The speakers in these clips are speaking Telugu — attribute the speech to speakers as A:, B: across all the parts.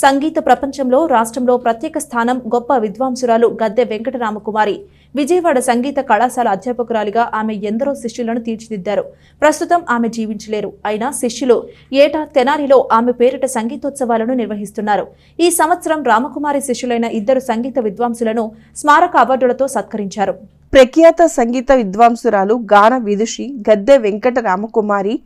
A: సంగీత ప్రపంచంలో రాష్ట్రంలో ప్రత్యేక స్థానం గొప్ప విద్వాంసురాలు గద్దె వెంకటరామకుమారి. విజయవాడ సంగీత కళాశాల అధ్యాపకురాలిగా ఆమె ఎందరో శిష్యులను తీర్చిదిద్దారు. ప్రస్తుతం ఆమె జీవించలేరు. అయినా శిష్యులు ఏటా తెనాలిలో ఆమె పేరిట సంగీతోత్సవాలను నిర్వహిస్తున్నారు. ఈ సంవత్సరం రామకుమారి శిష్యులైన ఇద్దరు సంగీత విద్వాంసులను స్మారక అవార్డులతో సత్కరించారు.
B: ప్రఖ్యాత సంగీత విద్వాంసురాలు గాన విదుషి గద్దె వెంకట రామకుమారి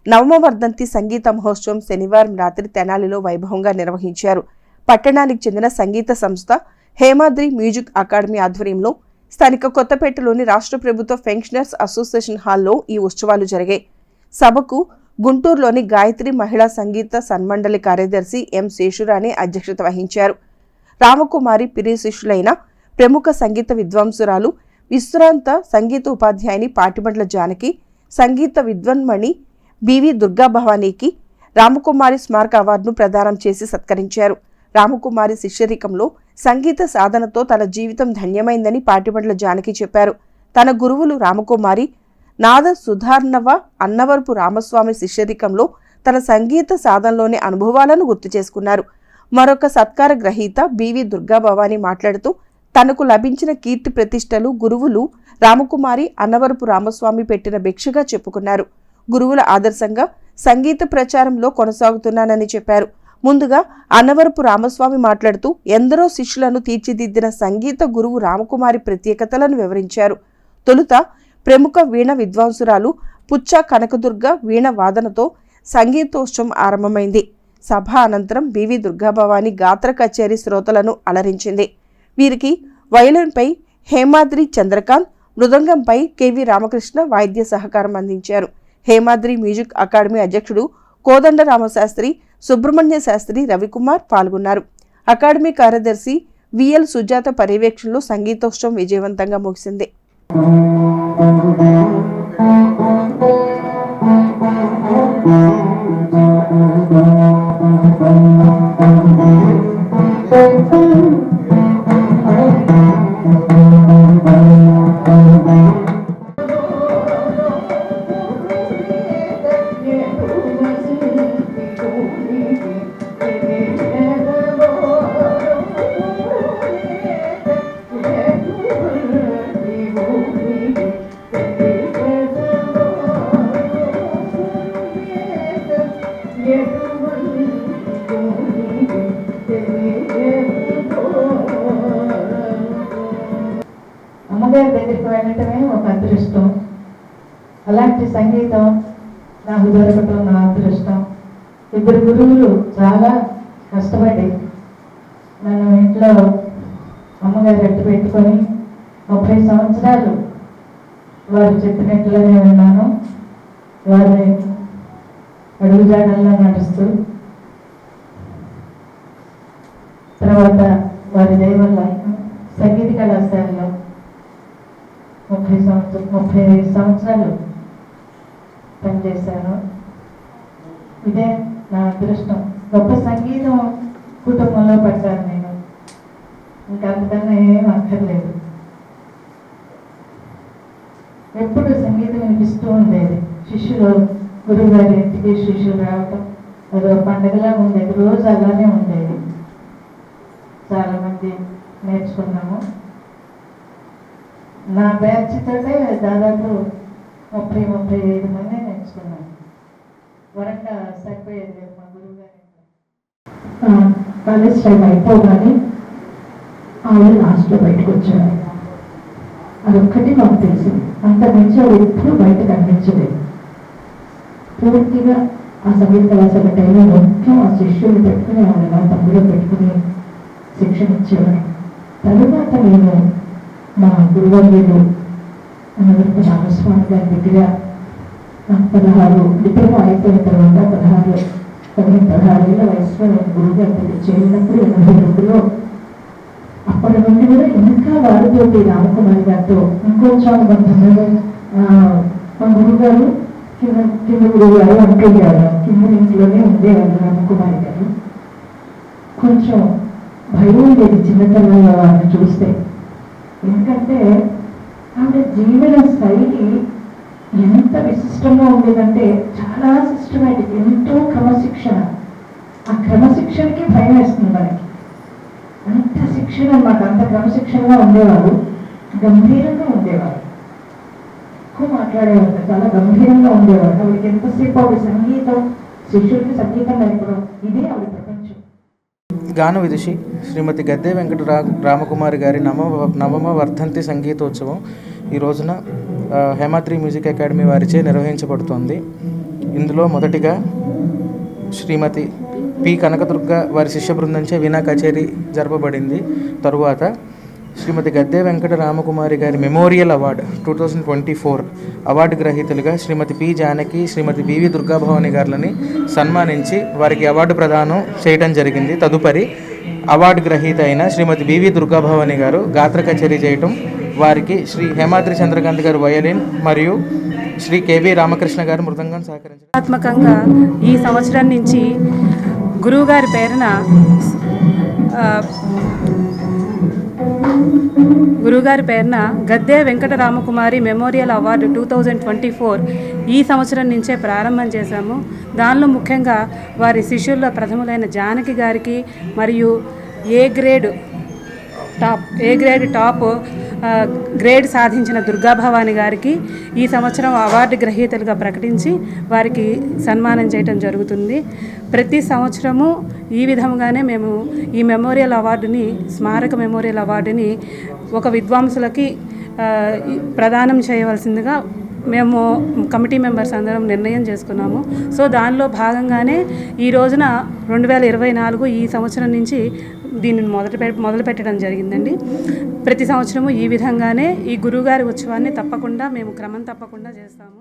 B: నవమ వర్ధంతి సంగీత మహోత్సవం శనివారం రాత్రి తెనాలిలో వైభవంగా నిర్వహించారు. పట్టణానికి చెందిన సంగీత సంస్థ హేమాద్రి మ్యూజిక్ అకాడమీ ఆధ్వర్యంలో స్థానిక కొత్తపేటలోని రాష్ట్ర ప్రభుత్వ పెన్షనర్స్ అసోసియేషన్ హాల్లో ఈ ఉత్సవాలు జరిగాయి. సభకు గుంటూరులోని గాయత్రి మహిళా సంగీత సన్మండలి కార్యదర్శి ఎం శేషురాణి అధ్యక్షత వహించారు. రామకుమారి పిరి శిష్యులైన ప్రముఖ సంగీత విద్వాంసురాలు విశ్రాంత సంగీత ఉపాధ్యాయుని పాటిబండ్ల జానకి, సంగీత విద్వన్మణి బివి దుర్గాభవానీకి రామకుమారి స్మారక అవార్డును ప్రదానం చేసి సత్కరించారు. రామకుమారి శిష్యరికంలో సంగీత సాధనతో తన జీవితం ధన్యమైందని పాటిబండ్ల జానకి చెప్పారు. తన గురువులు రామకుమారి నాద సుధార్ణవ అన్నవరపు రామస్వామి శిష్యరికంలో తన సంగీత సాధనలోని అనుభవాలను గుర్తు చేసుకున్నారు. మరొక సత్కార గ్రహీత బివి దుర్గాభవాని మాట్లాడుతూ తనకు లభించిన కీర్తి ప్రతిష్టలు గురువులు రామకుమారి అన్నవరపు రామస్వామి పెట్టిన భిక్షగా చెప్పుకున్నారు. గురువుల ఆదర్శంగా సంగీత ప్రచారంలో కొనసాగుతున్నానని చెప్పారు. ముందుగా అన్నవరపు రామస్వామి మాట్లాడుతూ ఎందరో శిష్యులను తీర్చిదిద్దిన సంగీత గురువు రామకుమారి ప్రత్యేకతలను వివరించారు. తొలుత ప్రముఖ వీణ విద్వాంసురాలు పుచ్చ కనకదుర్గ వీణ వాదనతో సంగీతోత్సవం ఆరంభమైంది. సభ అనంతరం బివి దుర్గాభవాని గాత్ర కచేరీ శ్రోతలను అలరించింది. వీరికి వయలిన్పై హేమాద్రి చంద్రకాంత్, మృదంగంపై కెవి రామకృష్ణ వాయిద్య సహకారం అందించారు. హేమాద్రి మ్యూజిక్ అకాడమీ అధ్యక్షుడు కోదండ రామశాస్త్రి, సుబ్రహ్మణ్య శాస్త్రి, రవికుమార్ పాల్గొన్నారు. అకాడమీ కార్యదర్శి విఎల్ సుజాత పర్యవేక్షణలో సంగీతోత్సవం విజయవంతంగా ముగిసింది.
C: అమ్మగారి దగ్గరికి వెళ్ళటమే ఒక అదృష్టం. అలాంటి సంగీతం నాకు దొరకటం నా అదృష్టం. ఇద్దరు గురువులు చాలా కష్టపడి నన్ను ఇంట్లో అమ్మగారు ఎట్టు పెట్టుకొని 30 సంవత్సరాలు వారు చెప్పినట్లుగానే ఉన్నాను. వారి అడుగుజాడల్లో నడుస్తూ తర్వాత వారి దయ వల్ల సంగీత కళాశాలలో 30 సంవత్సరాలు పనిచేశాను. ఇదే నా అదృష్టం. గొప్ప సంగీతం కుటుంబంలో పడ్డాను నేను. ఇంకా అంతకన్నా ఏం అక్కర్లేదు. ఎప్పుడు సంగీతం వినిపిస్తూ ఉండేది. శిష్యులు గురువు గారి ఇంటికి శిష్యులు రావటం అదో పండుగలా ఉండేది. రోజు అలానే ఉండేది. చాలా మంది నేర్చుకున్నాము. నా బ్యాచ్తోటే దాదాపు 30-35 మంది నేర్చుకున్నాను. వరంగా సరిపోయేది మా గురువు గారి.
D: కాలేజ్ టైం అయిపోగానే ఆవిడ లాస్ట్లో బయటకు వచ్చాడు. అదొక్కటి మాకు తెలిసింది. అంత నుంచి ఆవిడ ఎప్పుడు బయట కనిపించలేదు. పూర్తిగా ఆ సంగీత కళాశాల టైంలో మొత్తం ఆ శిష్యులు పెట్టుకుని ఆవిడ నా తమ్ముడు పెట్టుకుని శిక్షణ ఇచ్చేవాడు. తరువాత నేను మా గురువర్యులు అన్నవరపు రామస్వామి గారి దగ్గర 16 డిప్లొమా అయిపోయిన తర్వాత 16 ఏళ్ళ వయసులో నేను గురువు గారి దగ్గర చేరినప్పుడు 82లో అప్పటి నుండి కూడా ఇంకా వారితోటి రామకుమారి గారితో ఇంకొంచెం అనుబంధంగా మా గురువు గారు కింద గురువు గారు అంటుండేవారు. కింద ఇంట్లోనే ఉండేవారు రామకుమారి గారు. కొంచెం భయం ఉండేది చిన్నతనంలో వారిని చూస్తే. ఎందుకంటే ఆవిడ జీవన శైలి ఎంత విశిష్టంగా ఉండేదంటే చాలా సిస్టమేటిక్, ఎంతో క్రమశిక్షణ. ఆ క్రమశిక్షణకి భయం వేస్తుంది.
C: మాకు అంత క్రమశిక్షణగా ఉండేవారు, గంభీరంగా ఉండేవారు, ఎక్కువ మాట్లాడేవారు, చాలా గంభీరంగా ఉండేవారు. ఆవిడకి ఎంతసేపు ఆవిడ సంగీతం, శిష్యుడికి సంగీతం నేర్పడం, ఇదే ఆవిడ ప్రపంచం.
E: గాన విదుషి శ్రీమతి గద్దె వెంకట రామకుమారి గారి నవమ వర్ధంతి సంగీతోత్సవం ఈ రోజున హేమాద్రి మ్యూజిక్ అకాడమీ వారిచే నిర్వహించబడుతోంది. ఇందులో మొదటిగా శ్రీమతి పి కనకదుర్గ వారి శిష్య బృందంచే వీణా కచేరీ జరపబడింది. తరువాత శ్రీమతి గద్దె వెంకట రామకుమారి గారి మెమోరియల్ అవార్డు 2024 అవార్డు గ్రహీతలుగా శ్రీమతి పి జానకి, శ్రీమతి బివి దుర్గాభవాని గారులని సన్మానించి వారికి అవార్డు ప్రదానం చేయడం జరిగింది. తదుపరి అవార్డు గ్రహీత అయిన శ్రీమతి బివి దుర్గాభవాని గారు గాత్ర కచేరీ చేయటం, వారికి శ్రీ హేమాద్రి చంద్రకాంత్ గారు వయలిన్ మరియు శ్రీ కెవి రామకృష్ణ గారు మృదంగం సహకరించారు.
F: ఆత్మకంగా ఈ సంవత్సరం నుంచి గురువుగారి పేరున గద్దె వెంకట రామకుమారి మెమోరియల్ అవార్డు 2024 ఈ సంవత్సరం నుంచే ప్రారంభం చేశాము. దానిలో ముఖ్యంగా వారి శిష్యుల్లో ప్రథములైన జానకి గారికి మరియు ఏ గ్రేడ్ టాప్ గ్రేడ్ సాధించిన దుర్గాభవాని గారికి ఈ సంవత్సరం అవార్డు గ్రహీతలుగా ప్రకటించి వారికి సన్మానం చేయడం జరుగుతుంది. ప్రతి సంవత్సరము ఈ విధంగానే మేము ఈ మెమోరియల్ అవార్డుని, స్మారక మెమోరియల్ అవార్డుని ఒక విద్వాంసులకి ప్రదానం చేయవలసిందిగా మేము కమిటీ మెంబర్స్ అందరం నిర్ణయం చేసుకున్నాము. సో దానిలో భాగంగానే ఈ రోజున 2024 ఈ సంవత్సరం నుంచి దీనిని మొదలు పెట్టడం జరిగిందండి. ప్రతి సంవత్సరము ఈ విధంగానే ఈ గురువుగారి ఉత్సవాన్ని తప్పకుండా మేము క్రమం తప్పకుండా చేస్తాము.